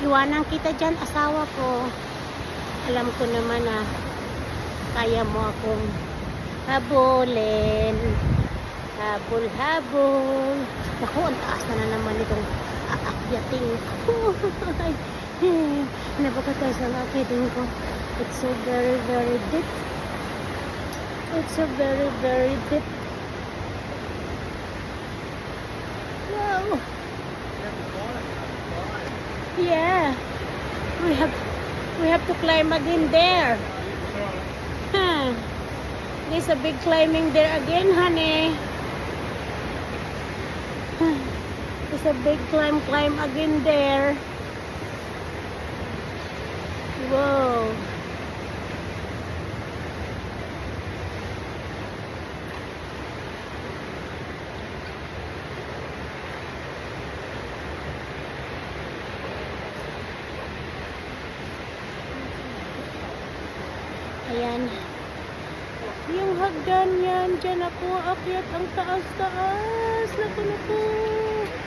Iwanan kita dyan, asawa ko. Alam ko naman na kaya mo akong habulin. Habol-habol. Naku, ang taas na naman itong aakyating ko. Napakataas ang aakyating ko. It's so very, very deep. It's so very, very deep. Wow. Yeah. We have to climb again there. Huh. There's a big climbing there again, honey. There's a big climb again there. Whoa. Ayan. Yung hagdan yan, dyan ako akyat ang taas-taas. Naku.